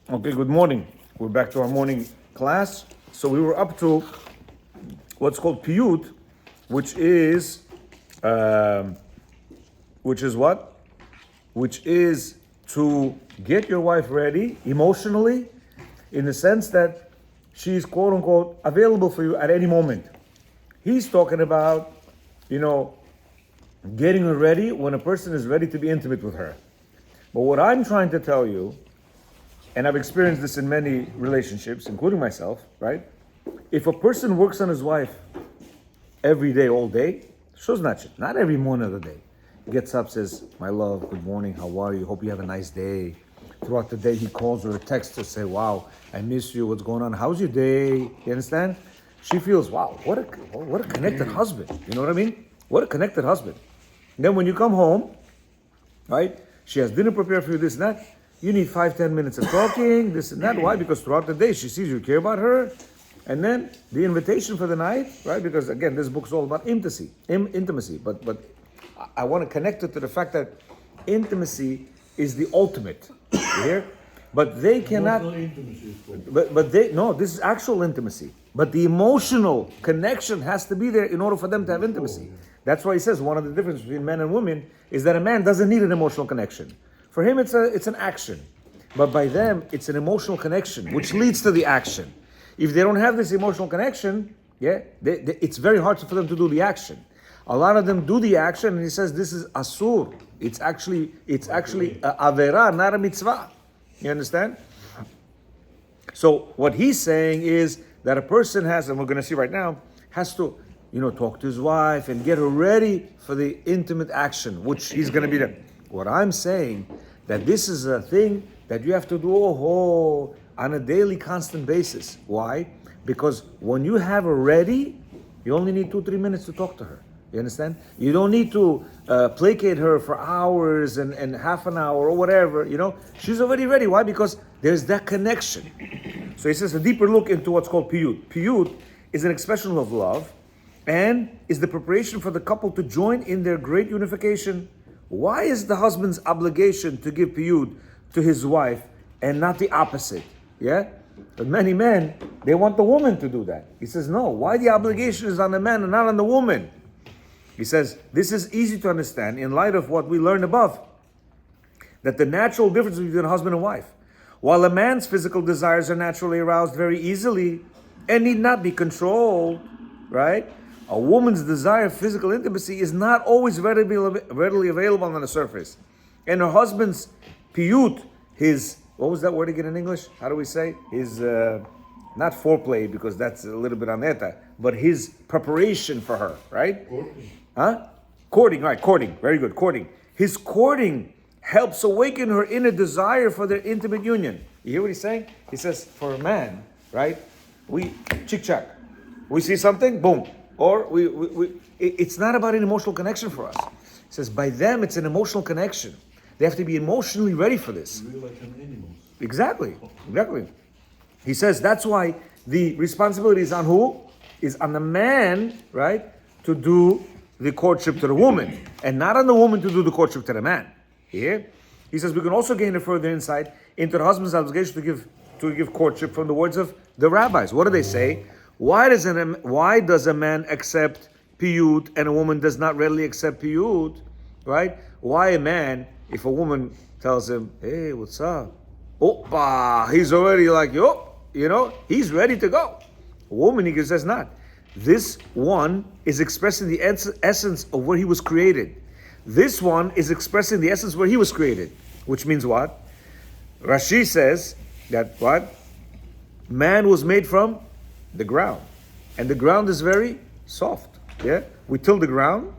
Okay, good morning. We're back to our morning class. So we were up to what's called piyut, which is, um, which is what? Which is to get your wife ready emotionally, in the sense that she's quote unquote available for you at any moment. He's talking about, you know, getting her ready when a person is ready to be intimate with her. But what I'm trying to tell you, and I've experienced this in many relationships, including myself, right? If a person works on his wife every day, all day, shows not every morning of the day. Gets up, says, my love, good morning, how are you? Hope you have a nice day. Throughout the day, he calls her, texts her, say, wow, I miss you, what's going on? How's your day? You understand? She feels, wow, what a connected husband. You know what I mean? What a connected husband. And then when you come home, right? She has dinner prepared for you, this and that. You need 5-10 minutes of talking, this and that. Why? Because throughout the day, she sees you care about her. And then the invitation for the night, right? Because again, this book's all about intimacy. But I want to connect it to the fact that intimacy is the ultimate. You hear? But they cannot. But they no. This is actual intimacy. But the emotional connection has to be there in order for them to have intimacy. That's why he says one of the differences between men and women is that a man doesn't need an emotional connection. For him, it's an action. But by them, it's an emotional connection, which leads to the action. If they don't have this emotional connection, it's very hard for them to do the action. A lot of them do the action, and he says this is asur. It's actually a avera, not a mitzvah. You understand? So what he's saying is that a person has, and we're going to see right now, has to, talk to his wife and get her ready for the intimate action, which he's going to be there. What I'm saying, that this is a thing that you have to do on a daily, constant basis. Why? Because when you have her ready, you only need 2-3 minutes to talk to her. You understand? You don't need to placate her for hours and half an hour or whatever, She's already ready. Why? Because there's that connection. So he says a deeper look into what's called piyut. Piyut is an expression of love and is the preparation for the couple to join in their great unification. Why is the husband's obligation to give piyut to his wife and not the opposite? Yeah? But many men, they want the woman to do that. He says, no, why the obligation is on the man and not on the woman? He says, this is easy to understand in light of what we learned above, that the natural difference between husband and wife. While a man's physical desires are naturally aroused very easily and need not be controlled, right? A woman's desire for physical intimacy is not always readily available on the surface. And her husband's piyut, his, what was that word again in English? How do we say? His, not foreplay, because that's a little bit aneta, but his preparation for her, right? Courting. Huh? Courting, right, courting. Very good, courting. His courting helps awaken her inner desire for their intimate union. You hear what he's saying? He says, for a man, right, we chick-chack. We see something, boom. Or it's not about an emotional connection for us. He says, by them, it's an emotional connection. They have to be emotionally ready for this. We're like an animal. Exactly. He says that's why the responsibility is on who? Is on the man, right, to do the courtship to the woman, and not on the woman to do the courtship to the man. Here, he says we can also gain a further insight into the husband's obligation to give courtship from the words of the rabbis. What do they say? Why does a man accept piyut and a woman does not readily accept piyut? Right? Why a man, if a woman tells him, hey, what's up? Oppa, he's already like, he's ready to go. A woman, he says not. This one is expressing the essence of where he was created. This one is expressing the essence where he was created. Which means what? Rashi says that what? Man was made from the ground. And the ground is very soft. Yeah? We till the ground,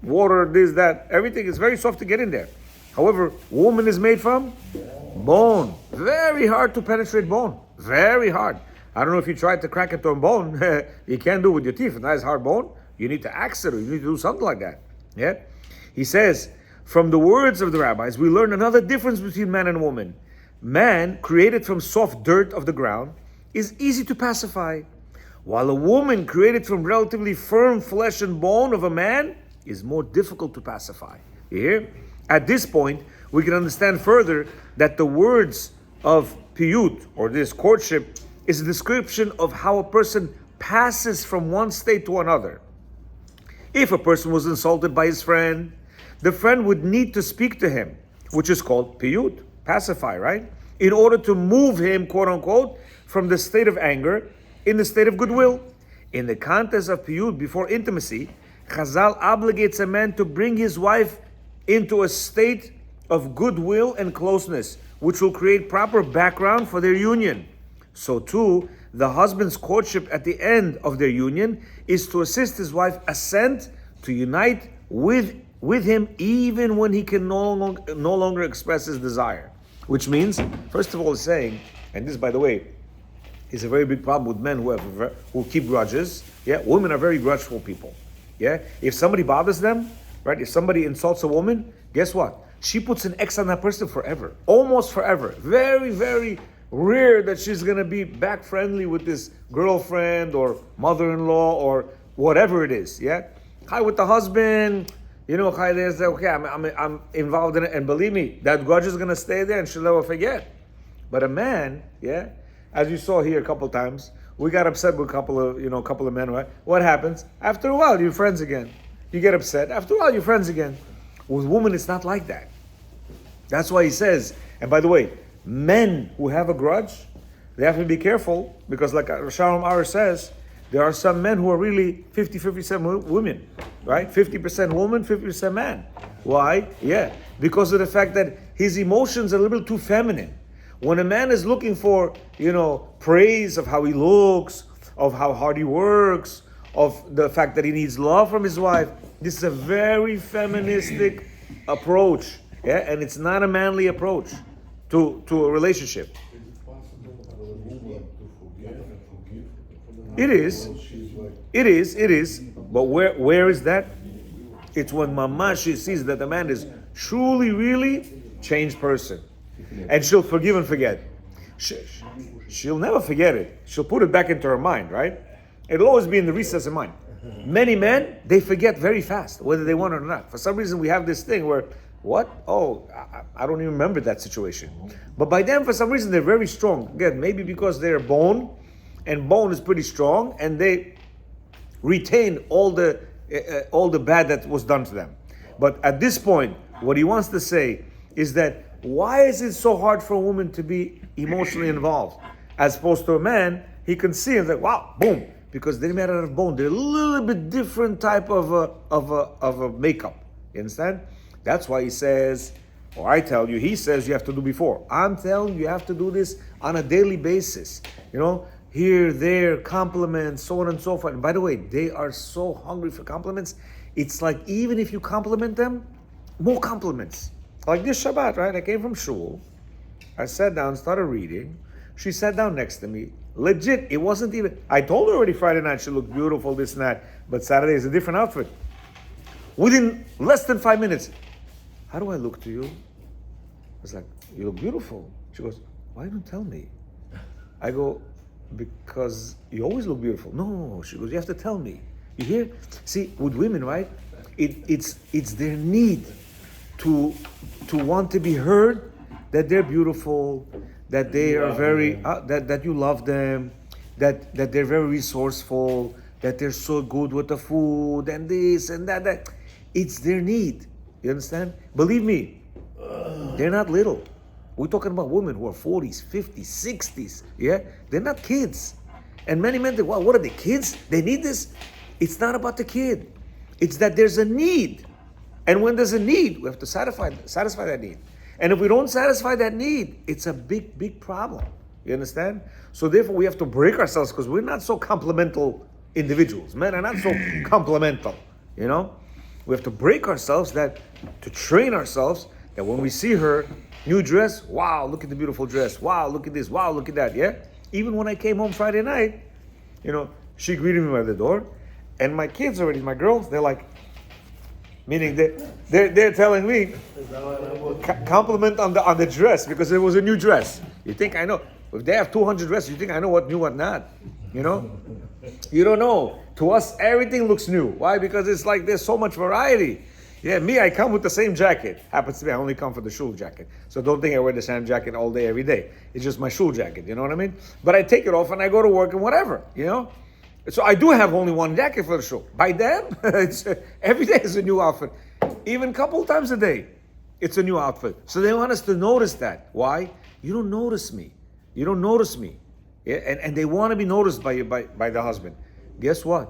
water, this, that, everything is very soft to get in there. However, woman is made from bone. Very hard to penetrate bone. Very hard. I don't know if you tried to crack it on bone. You can't do it with your teeth. It's nice hard bone. You need to axe it or you need to do something like that. Yeah? He says, from the words of the rabbis, we learn another difference between man and woman. Man, created from soft dirt of the ground, is easy to pacify, while a woman created from relatively firm flesh and bone of a man is more difficult to pacify. You hear? At this point, we can understand further that the words of piyut, or this courtship, is a description of how a person passes from one state to another. If a person was insulted by his friend, the friend would need to speak to him, which is called piyut, pacify, right? In order to move him, quote unquote, from the state of anger in the state of goodwill. In the context of piyut, before intimacy, Chazal obligates a man to bring his wife into a state of goodwill and closeness, which will create proper background for their union. So too, the husband's courtship at the end of their union is to assist his wife assent to unite with him even when he can no longer express his desire. Which means, first of all, he's saying, and this, by the way, is a very big problem with men who keep grudges. Yeah, women are very grudgeful people. Yeah, if somebody bothers them, right? If somebody insults a woman, guess what? She puts an X on that person forever, almost forever. Very, very rare that she's gonna be back friendly with this girlfriend or mother-in-law or whatever it is. Yeah, hi with the husband. You know, hi, there's okay. I'm involved in it, and believe me, that grudge is gonna stay there, and she'll never forget. But a man, yeah, as you saw here a couple times, we got upset with a couple of men, right? What happens? After a while, you're friends again. You get upset. After a while, you're friends again. With women, it's not like that. That's why he says, and by the way, men who have a grudge, they have to be careful, because like Shalom Arush says, there are some men who are really 50% women, right? 50% woman, 50% man. Why? Yeah, because of the fact that his emotions are a little too feminine. When a man is looking for, praise of how he looks, of how hard he works, of the fact that he needs love from his wife, this is a very feministic approach, yeah, and it's not a manly approach to a relationship. Is it possible for a woman to forget and forgive? It is. But where is that? It's when Mama, she sees that the man is truly, really changed person. And she'll forgive and forget. She'll never forget it. She'll put it back into her mind, right? It'll always be in the recess of mind. Many men, they forget very fast, whether they want it or not. For some reason, we have this thing where, what? Oh, I don't even remember that situation. But by them, for some reason, they're very strong. Again, maybe because they're bone, and bone is pretty strong, and they retain all the bad that was done to them. But at this point, what he wants to say is that why is it so hard for a woman to be emotionally involved? As opposed to a man, he can see and like, wow, boom, because they're made out of bone. They're a little bit different type of a makeup. You understand? That's why he says, or I tell you, he says you have to do before. I'm telling you, you have to do this on a daily basis. Here, there, compliments, so on and so forth. And by the way, they are so hungry for compliments. It's like even if you compliment them, more compliments. Like this Shabbat, right? I came from shul. I sat down, started reading. She sat down next to me. Legit, it wasn't even... I told her already Friday night she looked beautiful, this and that. But Saturday is a different outfit. Within less than 5 minutes. How do I look to you? I was like, you look beautiful. She goes, why don't you tell me? I go, because you always look beautiful. No, she goes, you have to tell me. You hear? See, with women, right? It's their need to want to be heard that they're beautiful, that they are very that you love them, that they're very resourceful, that they're so good with the food and this and that. It's their need. You understand? Believe me, they're not little. We're talking about women who are 40s, 50s, 60s. Yeah, they're not kids. And many men think, wow, what are they, kids? They need this. It's not about the kid. It's that there's a need. And when there's a need, we have to satisfy that need. And if we don't satisfy that need, it's a big, big problem. You understand? So therefore, we have to break ourselves because we're not so complemental individuals. Men are not so complemental. We have to break ourselves to train ourselves that when we see her, new dress, wow, look at the beautiful dress. Wow, look at this. Wow, look at that. Yeah? Even when I came home Friday night, she greeted me by the door. And my kids already, my girls, they're like, meaning they're telling me compliment on the dress because it was a new dress. You think I know? If they have 200 dresses, you think I know what new, what not? You don't know. To us, everything looks new. Why? Because it's like there's so much variety. Yeah, me, I come with the same jacket. Happens to be, I only come for the shul jacket. So don't think I wear the same jacket all day, every day. It's just my shul jacket, you know what I mean? But I take it off and I go to work and whatever, you know? So I do have only one jacket for the shul. By them, every day is a new outfit. Even a couple times a day, it's a new outfit. So they want us to notice that. Why? You don't notice me. You don't notice me. Yeah? And they want to be noticed by the husband. Guess what?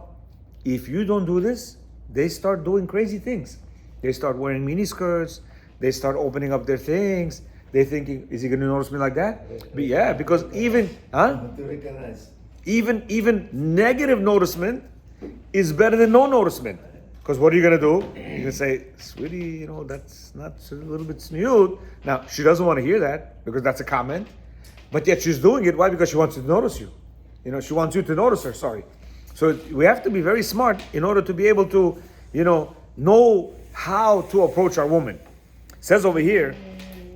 If you don't do this, they start doing crazy things. They start wearing mini skirts. They start opening up their things. They're thinking, is he going to notice me like that? But yeah, because even negative noticement is better than no noticement. Because what are you going to do? You're going to say, sweetie, you know, that's not a little bit smooth. Now, she doesn't want to hear that because that's a comment. But yet she's doing it. Why? Because she wants to notice you. You know, she wants you to notice her, sorry. So we have to be very smart in order to be able to, know how to approach our woman. It says over here,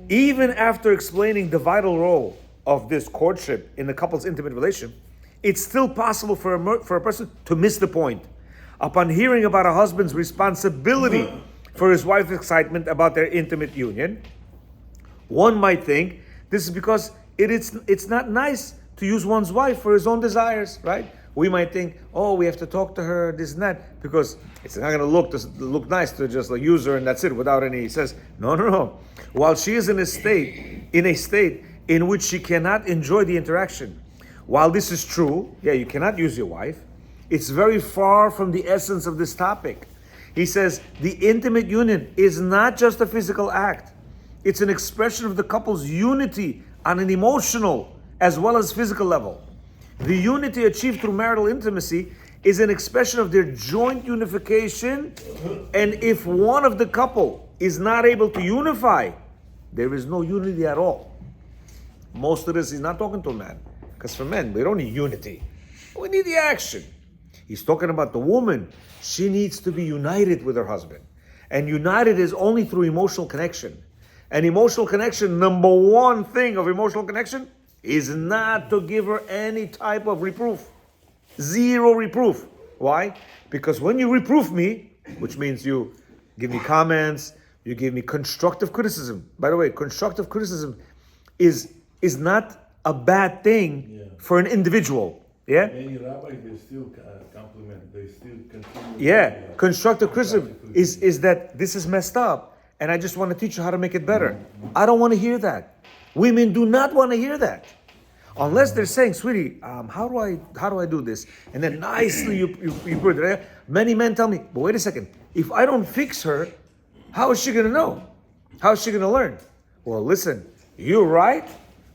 even after explaining the vital role of this courtship in the couple's intimate relation, it's still possible for a person to miss the point. Upon hearing about a husband's responsibility for his wife's excitement about their intimate union, one might think this is because it's not nice to use one's wife for his own desires, right? We might think, oh, we have to talk to her, this and that, because it's not going to look nice to just use her and that's it without any. He says, no. While she is in a state in which she cannot enjoy the interaction, while this is true, you cannot use your wife, it's very far from the essence of this topic. He says, the intimate union is not just a physical act. It's an expression of the couple's unity on an emotional as well as physical level. The unity achieved through marital intimacy is an expression of their joint unification, and if one of the couple is not able to unify, there is no unity at all. Most of this, he's not talking to a man, because for men, we don't need unity. We need the action. He's talking about the woman. She needs to be united with her husband. And united is only through emotional connection. And emotional connection, number one thing of emotional connection, is not to give her any type of reproof. Zero reproof. Why? Because when you reproof me, which means you give me comments, you give me constructive criticism. By the way, constructive criticism is not a bad thing for an individual. Yeah? Many rabbis, they still compliment, they still continue. Yeah, constructive criticism is that this is messed up and I just want to teach you how to make it better. I don't want to hear that. Women do not want to hear that. Unless they're saying, sweetie, how do I do this? And then nicely you put it there. Many men tell me, but wait a second, if I don't fix her, how is she going to know? How is she going to learn? Well, listen, you're right,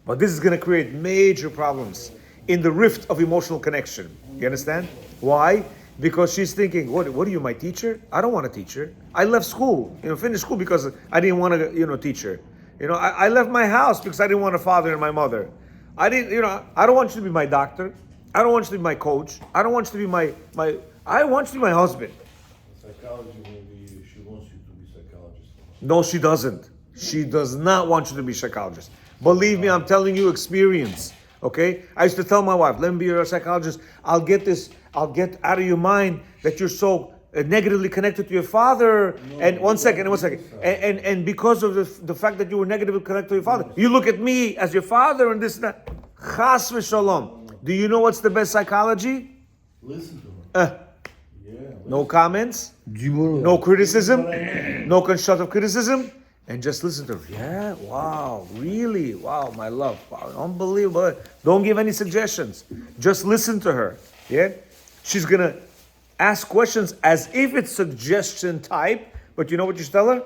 but this is going to create major problems in the rift of emotional connection. You understand? Why? Because she's thinking, what are you, my teacher? I don't want to teach her. I left school, finished school because I didn't want to, teach her. I left my house because I didn't want a father and my mother. I don't want you to be my doctor. I don't want you to be my coach. I don't want you to be I want you to be my husband. Psychology, maybe she wants you to be psychologist. No, she doesn't. She does not want you to be psychologist. Believe me, I'm telling you experience. Okay? I used to tell my wife, let me be your psychologist. I'll get out of your mind that you're so negatively connected to your father. And one second. And because of the fact that you were negatively connected to your father, you look at me as your father and this and that. Chas v'shalom. Do you know what's the best psychology? Listen to her. No comments, no criticism, no constructive criticism, and just listen to her. Yeah, wow, really, wow, my love, wow, unbelievable. Don't give any suggestions. Just listen to her. Yeah, she's gonna ask questions as if it's suggestion type, but you know what you should tell her?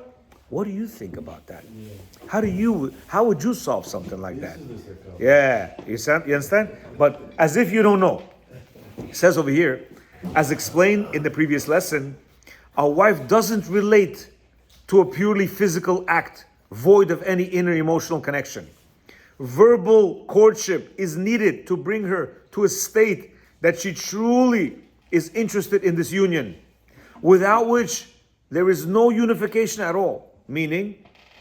What do you think about that? How would you solve something like that? Yeah, you understand? But as if you don't know. It says over here, as explained in the previous lesson, a wife doesn't relate to a purely physical act, void of any inner emotional connection. Verbal courtship is needed to bring her to a state that she truly is interested in this union, without which there is no unification at all. Meaning,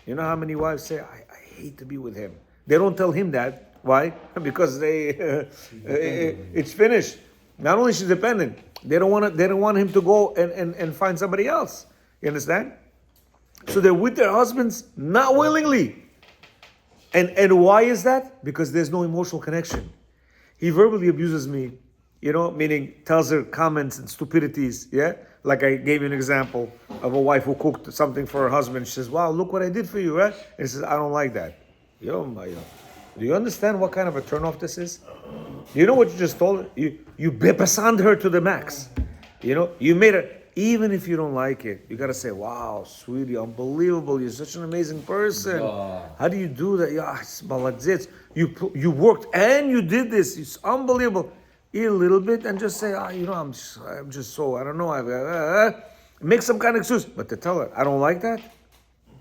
you know how many wives say, I hate to be with him. They don't tell him that. Why? Because it's finished. Not only she's dependent, they don't want him to go and find somebody else. You understand? So they're with their husbands not willingly. And why is that? Because there's no emotional connection. He verbally abuses me, meaning tells her comments and stupidities, yeah? Like I gave you an example of a wife who cooked something for her husband. She says, wow, look what I did for you, right? And he says, I don't like that. Do you understand what kind of a turnoff this is? You know what you just told her? You bepasand her to the max. You made her, even if you don't like it, you gotta say, wow, sweetie, unbelievable, you're such an amazing person. How do you do that? Yeah, it's maladzitz. You worked and you did this. It's unbelievable. Eat a little bit and just say, I'm just so, I don't know. Make some kind of excuse. But to tell her, I don't like that.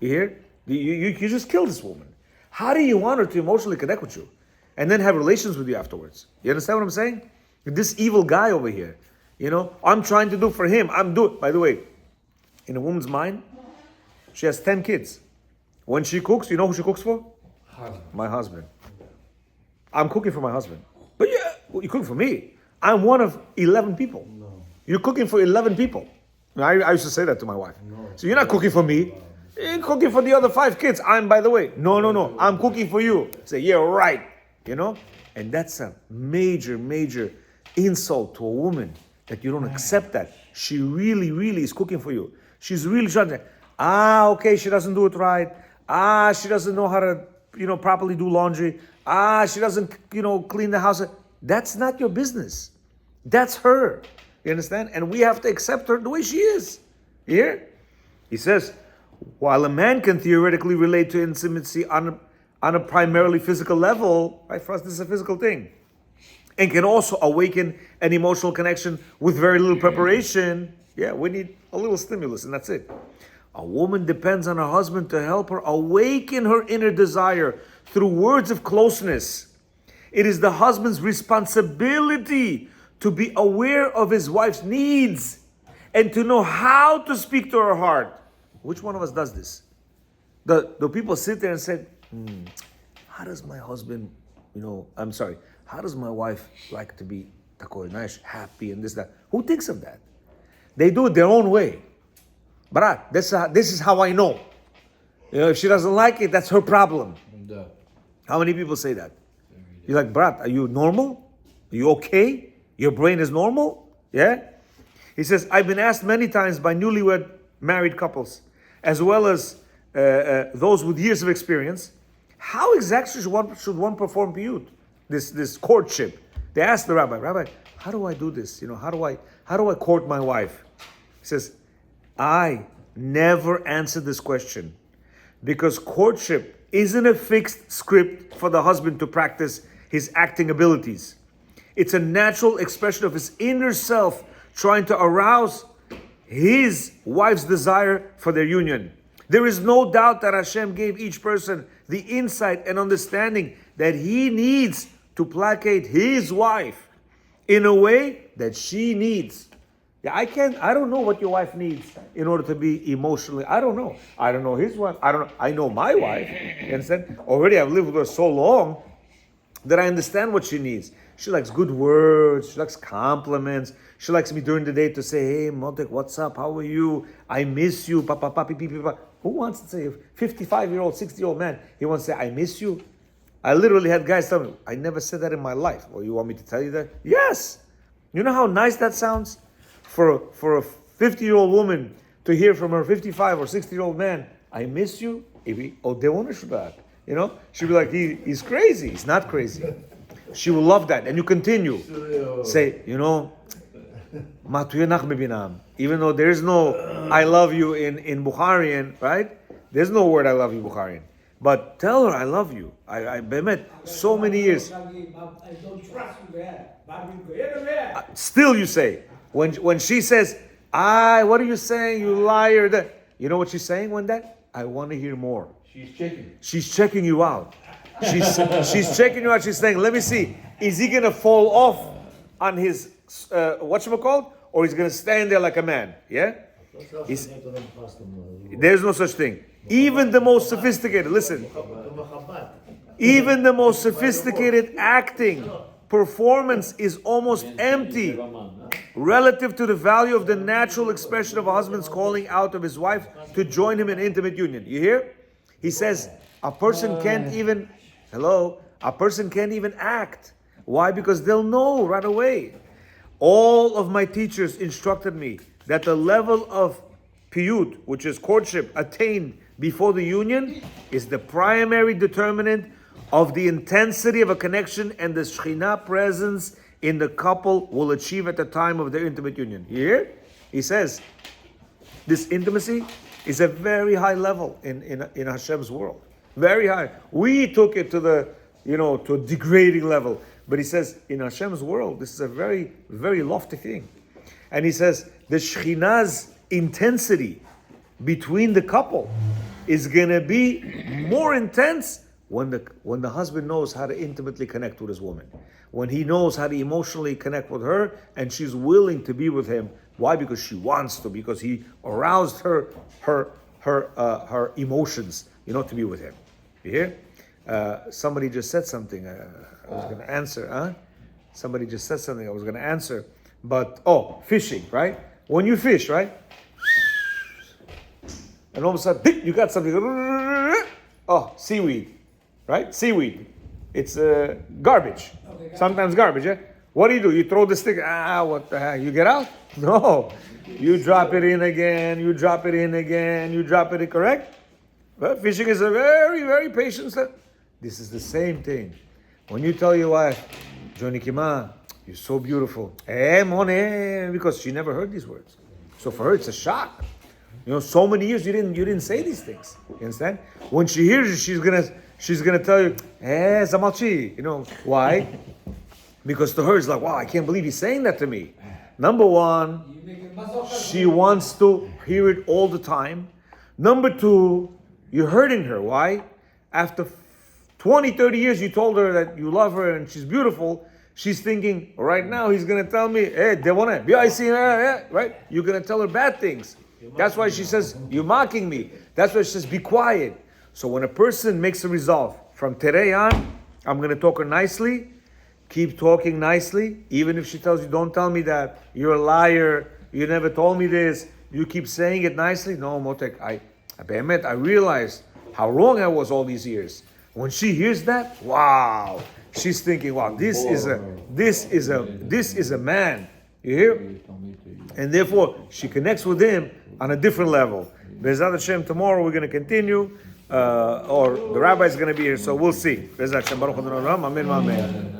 You hear? You just killed this woman. How do you want her to emotionally connect with you? And then have relations with you afterwards? You understand what I'm saying? This evil guy over here, I'm trying to do for him. By the way, in a woman's mind, she has 10 kids. When she cooks, you know who she cooks for? My husband. I'm cooking for my husband. But you're cooking for me. I'm one of 11 people. No. You're cooking for 11 people. I used to say that to my wife. No. So you're not cooking for me. You're cooking for the other 5 kids. By the way, no. I'm cooking for you. Say, yeah, right. And that's a major, major insult to a woman that you don't accept that. She really, really is cooking for you. She's really trying to, okay, she doesn't do it right. She doesn't know how to, properly do laundry. She doesn't, clean the house. That's not your business. That's her. You understand? And we have to accept her the way she is. Here, he says, while a man can theoretically relate to intimacy on a primarily physical level, right? For us, this is a physical thing, and can also awaken an emotional connection with very little preparation. Yeah, we need a little stimulus, and that's it. A woman depends on her husband to help her awaken her inner desire through words of closeness. It is the husband's responsibility to be aware of his wife's needs and to know how to speak to her heart. Which one of us does this? The people sit there and say, how does my husband, how does my wife like to be nice, happy, and this, that? Who thinks of that? They do it their own way. But this is how I know. If she doesn't like it, that's her problem. How many people say that? You're like, Brat, are you normal? Are you okay? Your brain is normal? Yeah? He says, I've been asked many times by newlywed married couples, as well as those with years of experience, how exactly should one perform piyut, this courtship? They asked the rabbi, how do I do this? How do I court my wife? He says, I never answer this question because courtship isn't a fixed script for the husband to practice his acting abilities. It's a natural expression of his inner self trying to arouse his wife's desire for their union. There is no doubt that Hashem gave each person the insight and understanding that he needs to placate his wife in a way that she needs. I don't know what your wife needs in order to be emotionally. I don't know. I don't know his wife. I know my wife. You understand? Already I've lived with her so long that I understand what she needs. She likes good words. She likes compliments. She likes me during the day to say, hey, Motek, what's up? How are you? I miss you. Papa, papi, pipi, papa. Who wants to say, a 55-year-old, 60-year-old man, he wants to say, I miss you? I literally had guys tell me, I never said that in my life. Well, you want me to tell you that? Yes. You know how nice that sounds? For a 50-year-old woman to hear from her 55 or 60-year-old man, I miss you? She'd be like, he's crazy. He's not crazy. She will love that. And you continue. Say, even though there is no I love you in Bukharian, right? There's no word I love you Bukharian. But tell her I love you. I met so many years. I don't trust you. Still you say. When she says, what are you saying, you liar? You know what she's saying when that? I want to hear more. She's checking you out. She's checking you out. She's saying, let me see. Is he going to fall off on his, whatchamacallit? Or he's going to stand there like a man? Yeah? There's no such thing. Even the most sophisticated, listen. Even the most sophisticated acting performance is almost empty relative to the value of the natural expression of a husband's calling out of his wife to join him in intimate union. You hear? He says a person can't even, a person can't even act. Why? Because they'll know right away. All of my teachers instructed me that the level of piyut, which is courtship, attained before the union is the primary determinant of the intensity of a connection and the Shekhinah presence in the couple will achieve at the time of their intimate union. You hear? He says, this intimacy is a very high level in Hashem's world. Very high. We took it to the, to a degrading level. But he says, in Hashem's world, this is a very, very lofty thing. And he says, the Shekhinah's intensity between the couple is going to be more intense when the husband knows how to intimately connect with his woman. When he knows how to emotionally connect with her and she's willing to be with him. Why? Because she wants to, because he aroused her emotions, to be with him. You hear? Somebody just said something. I was going to answer. Somebody just said something I was going to answer. But, fishing, right? When you fish, right? And all of a sudden, you got something. Seaweed, right? Seaweed. It's garbage. Sometimes garbage, yeah? What do? You throw the stick. What the heck? You get out? No. You drop it in again. You drop it in again. You drop it in, correct? But fishing is a very, very patient step. This is the same thing. When you tell your wife, Johnny Kima, you're so beautiful. Because she never heard these words. So for her, it's a shock. So many years you didn't say these things. You understand? When she hears it, she's gonna tell you, Zamalchi. Why? Because to her it's like, wow, I can't believe he's saying that to me. Number one, she wants to hear it all the time. Number two, you're hurting her. Why? After 20, 30 years, you told her that you love her and she's beautiful. She's thinking, right now he's gonna tell me, hey, right? You're gonna tell her bad things. That's why she says, you're mocking me. That's why she says, be quiet. So when a person makes a resolve, from today on, I'm going to talk her nicely, keep talking nicely, even if she tells you, don't tell me that, you're a liar, you never told me this, you keep saying it nicely. No, Motek, I realized how wrong I was all these years. When she hears that, wow, she's thinking, wow, this is a man. You hear? And therefore, she connects with him on a different level. Be'ezrat Hashem, tomorrow we're going to continue, or the rabbi is going to be here, so we'll see. Be'ezrat Hashem, Baruch Adonai Olam, Amen, Amen.